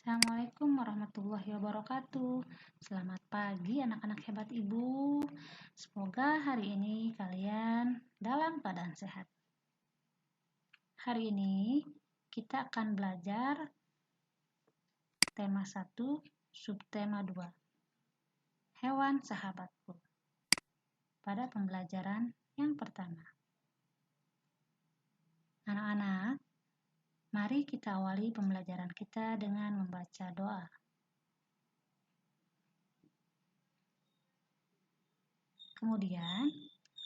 Assalamualaikum warahmatullahi wabarakatuh. Selamat pagi anak-anak hebat ibu. Semoga hari ini kalian dalam keadaan sehat. Hari ini kita akan belajar tema 1, subtema 2. Hewan sahabatku. Pada pembelajaran yang pertama. Anak-anak, mari kita awali pembelajaran kita dengan membaca doa. Kemudian,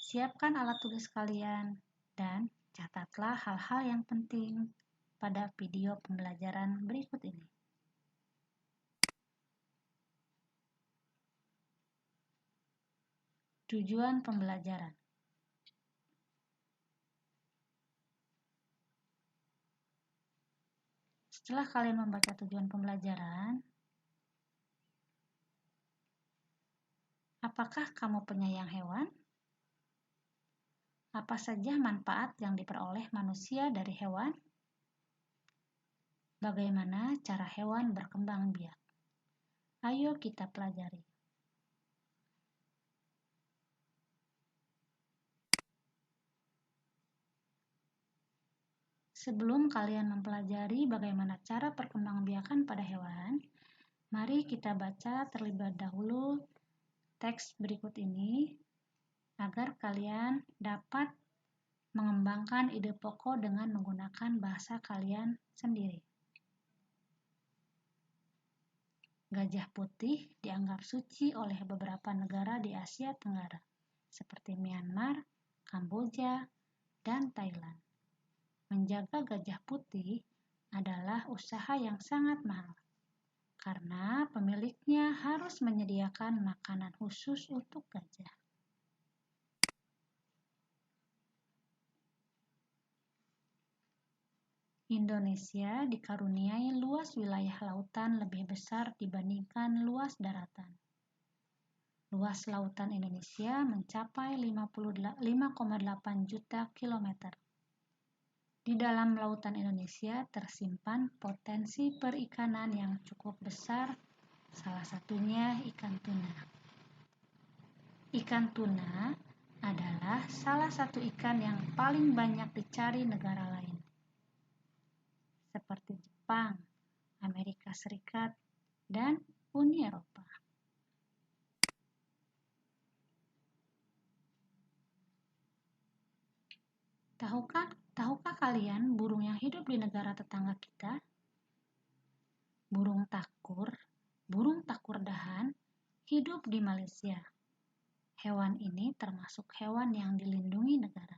siapkan alat tulis kalian dan catatlah hal-hal yang penting pada video pembelajaran berikut ini. Tujuan pembelajaran. Setelah kalian membaca tujuan pembelajaran, apakah kamu penyayang hewan? Apa saja manfaat yang diperoleh manusia dari hewan? Bagaimana cara hewan berkembang biak? Ayo kita pelajari. Sebelum kalian mempelajari bagaimana cara perkembangbiakan pada hewan, mari kita baca terlebih dahulu teks berikut ini agar kalian dapat mengembangkan ide pokok dengan menggunakan bahasa kalian sendiri. Gajah putih dianggap suci oleh beberapa negara di Asia Tenggara, seperti Myanmar, Kamboja, dan Thailand. Menjaga gajah putih adalah usaha yang sangat mahal, karena pemiliknya harus menyediakan makanan khusus untuk gajah. Indonesia dikaruniai luas wilayah lautan lebih besar dibandingkan luas daratan. Luas lautan Indonesia mencapai 5,8 juta kilometer. Di dalam lautan Indonesia tersimpan potensi perikanan yang cukup besar, salah satunya ikan tuna. Ikan tuna adalah salah satu ikan yang paling banyak dicari negara lain, seperti Jepang, Amerika Serikat, dan Uni Eropa. Tahukah kalian burung yang hidup di negara tetangga kita? Burung takur dahan, hidup di Malaysia. Hewan ini termasuk hewan yang dilindungi negara.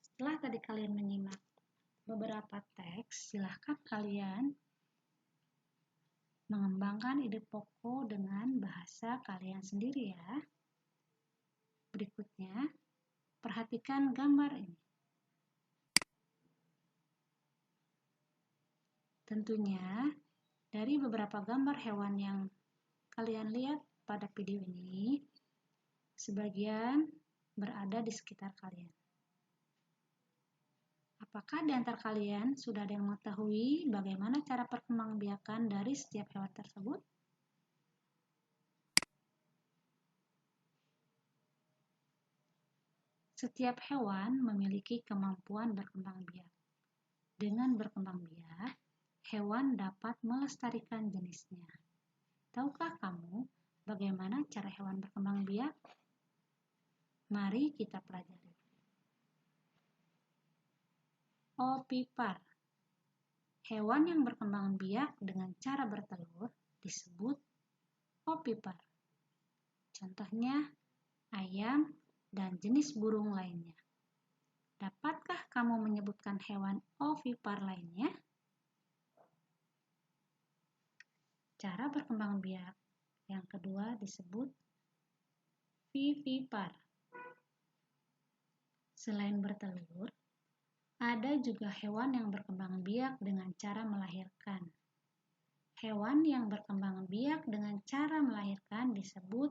Setelah tadi kalian menyimak beberapa teks, silahkan kalian mengembangkan ide pokok dengan bahasa kalian sendiri ya. Berikutnya, perhatikan gambar ini. Tentunya, dari beberapa gambar hewan yang kalian lihat pada video ini, sebagian berada di sekitar kalian. Apakah di antara kalian sudah ada yang mengetahui bagaimana cara perkembangbiakan dari setiap hewan tersebut? Setiap hewan memiliki kemampuan berkembang biak. Dengan berkembang biak, hewan dapat melestarikan jenisnya. Tahukah kamu bagaimana cara hewan berkembang biak? Mari kita pelajari. Ovipar. Hewan yang berkembang biak dengan cara bertelur disebut ovipar. Contohnya, ayam dan jenis burung lainnya. Dapatkah kamu menyebutkan hewan ovipar lainnya? Cara berkembang biak yang kedua disebut vivipar. Selain bertelur, ada juga hewan yang berkembang biak dengan cara melahirkan. Hewan yang berkembang biak dengan cara melahirkan disebut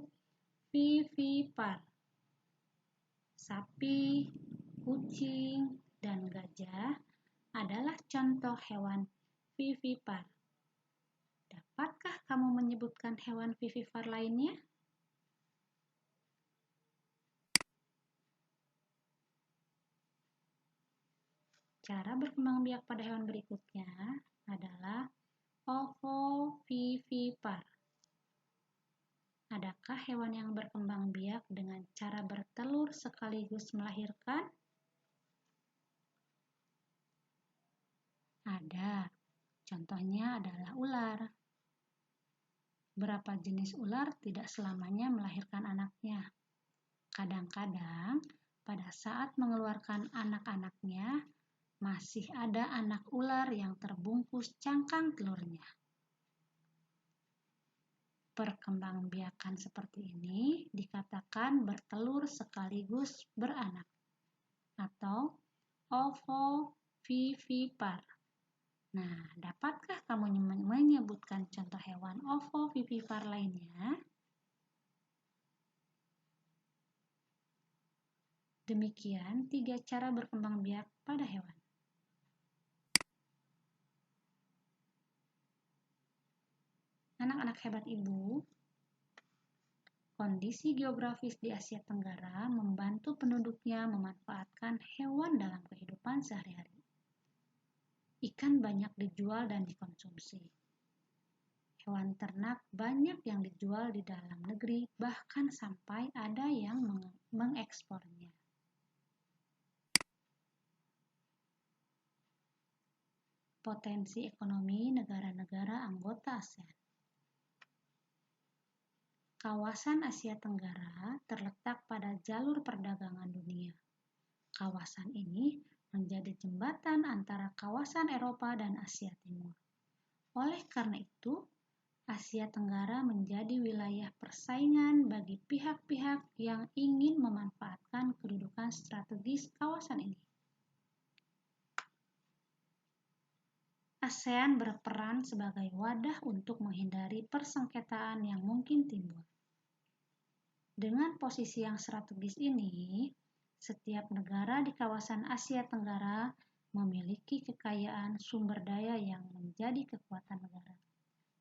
vivipar. sapi, kucing, dan gajah adalah contoh hewan vivipar. Dapatkah kamu menyebutkan hewan vivipar lainnya? Cara berkembang biak pada hewan berikutnya adalah ovovivipar. Adakah hewan yang berkembang biak dengan cara bertelur sekaligus melahirkan? Ada. Contohnya adalah ular. Berapa jenis ular tidak selamanya melahirkan anaknya. Kadang-kadang pada saat mengeluarkan anak-anaknya, masih ada anak ular yang terbungkus cangkang telurnya. Perkembangbiakan seperti ini dikatakan bertelur sekaligus beranak atau ovovivipar. Nah, dapatkah kamu menyebutkan contoh hewan ovovivipar lainnya? Demikian 3 cara berkembang biak pada hewan. Anak-anak hebat ibu, kondisi geografis di Asia Tenggara membantu penduduknya memanfaatkan hewan dalam kehidupan sehari-hari. Ikan banyak dijual dan dikonsumsi. Hewan ternak banyak yang dijual di dalam negeri, bahkan sampai ada yang mengekspornya. Potensi ekonomi negara-negara anggota ASEAN. Kawasan Asia Tenggara terletak pada jalur perdagangan dunia. Kawasan ini menjadi jembatan antara kawasan Eropa dan Asia Timur. Oleh karena itu, Asia Tenggara menjadi wilayah persaingan bagi pihak-pihak yang ingin memanfaatkan kedudukan strategis kawasan ini. ASEAN berperan sebagai wadah untuk menghindari persengketaan yang mungkin timbul. Dengan posisi yang strategis ini, setiap negara di kawasan Asia Tenggara memiliki kekayaan sumber daya yang menjadi kekuatan negara,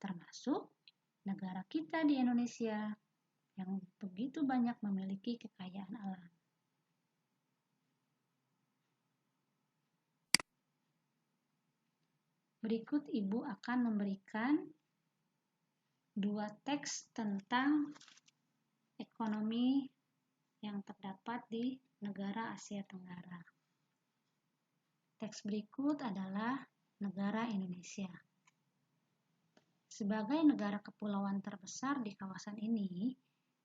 termasuk negara kita di Indonesia yang begitu banyak memiliki kekayaan alam. Berikut Ibu akan memberikan 2 teks tentang ekonomi yang terdapat di negara Asia Tenggara. Teks berikut adalah negara Indonesia. Sebagai negara kepulauan terbesar di kawasan ini,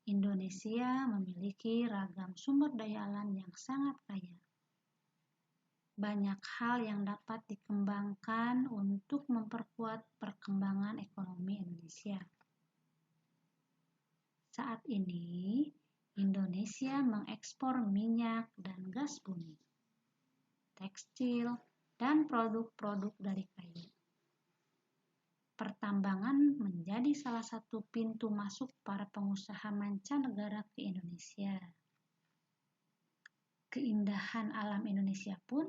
Indonesia memiliki ragam sumber daya alam yang sangat kaya. Banyak hal yang dapat dikembangkan untuk memperkuat perkembangan ekonomi Indonesia. Saat ini, Indonesia mengekspor minyak dan gas bumi, tekstil, dan produk-produk dari kayu. Pertambangan menjadi salah satu pintu masuk para pengusaha mancanegara ke Indonesia. Keindahan alam Indonesia pun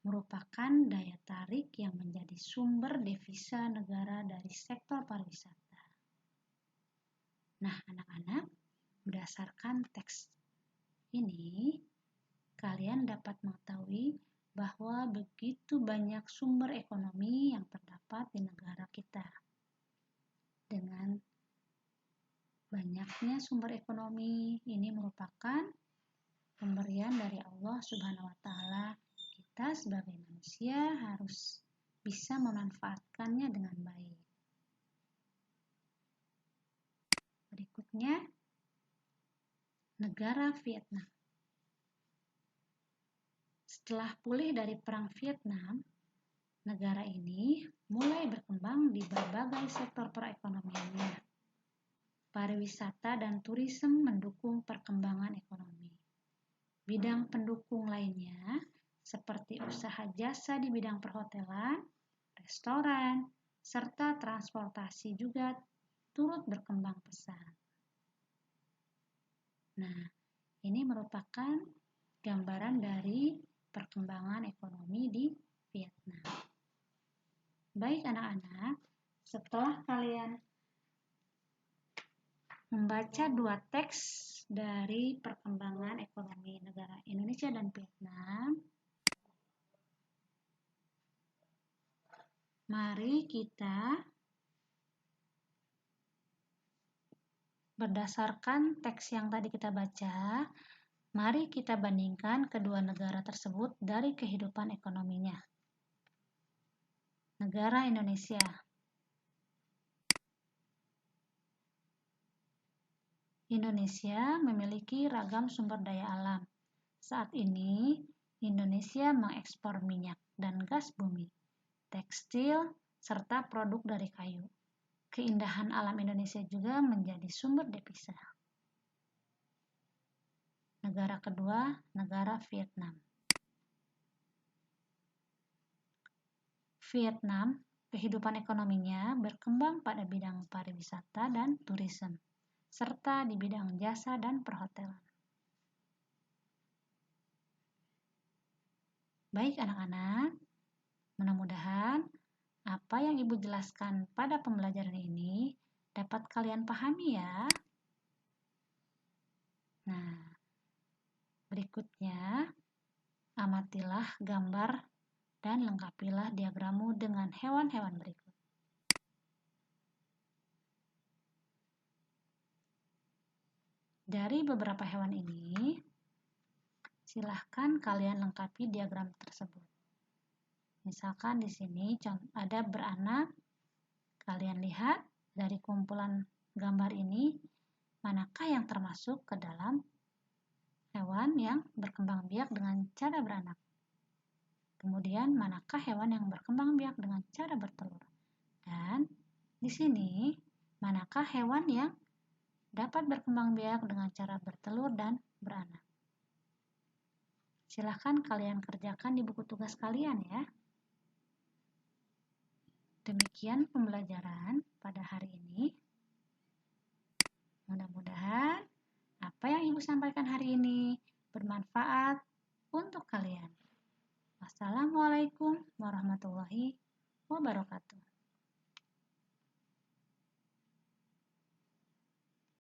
merupakan daya tarik yang menjadi sumber devisa negara dari sektor pariwisata. Nah, anak-anak, berdasarkan teks ini, kalian dapat mengetahui bahwa begitu banyak sumber ekonomi yang terdapat di negara kita. Dengan banyaknya sumber ekonomi, ini merupakan pemberian dari Allah Subhanahu wa Ta'ala. Kita sebagai manusia harus bisa memanfaatkannya dengan baik. Berikutnya, negara Vietnam. Setelah pulih dari Perang Vietnam, negara ini mulai berkembang di berbagai sektor perekonomiannya. Pariwisata dan turisme mendukung perkembangan ekonomi. Bidang pendukung lainnya seperti usaha jasa di bidang perhotelan, restoran, serta transportasi juga turut berkembang pesat. Nah, ini merupakan gambaran dari perkembangan ekonomi di Vietnam. Baik anak-anak, setelah kalian membaca dua teks dari perkembangan ekonomi negara Indonesia dan Vietnam, mari kita berdasarkan teks yang tadi kita baca, mari kita bandingkan kedua negara tersebut dari kehidupan ekonominya. Negara Indonesia. Indonesia memiliki ragam sumber daya alam. Saat ini, Indonesia mengekspor minyak dan gas bumi, tekstil, serta produk dari kayu. Keindahan alam Indonesia juga menjadi sumber devisa. Negara kedua, negara Vietnam. Vietnam, kehidupan ekonominya berkembang pada bidang pariwisata dan turisme, serta di bidang jasa dan perhotelan. Baik anak-anak, mudah-mudahan apa yang Ibu jelaskan pada pembelajaran ini dapat kalian pahami ya. Nah, berikutnya amatilah gambar dan lengkapilah diagrammu dengan hewan-hewan berikut. Dari beberapa hewan ini, silahkan kalian lengkapi diagram tersebut. Misalkan di sini ada beranak. Kalian lihat dari kumpulan gambar ini, manakah yang termasuk ke dalam hewan yang berkembang biak dengan cara beranak. Kemudian, manakah hewan yang berkembang biak dengan cara bertelur. Dan di sini, manakah hewan yang dapat berkembang biak dengan cara bertelur dan beranak. Silahkan kalian kerjakan di buku tugas kalian ya. Demikian pembelajaran pada hari ini. Mudah-mudahan apa yang Ibu sampaikan hari ini bermanfaat untuk kalian. Wassalamualaikum warahmatullahi wabarakatuh.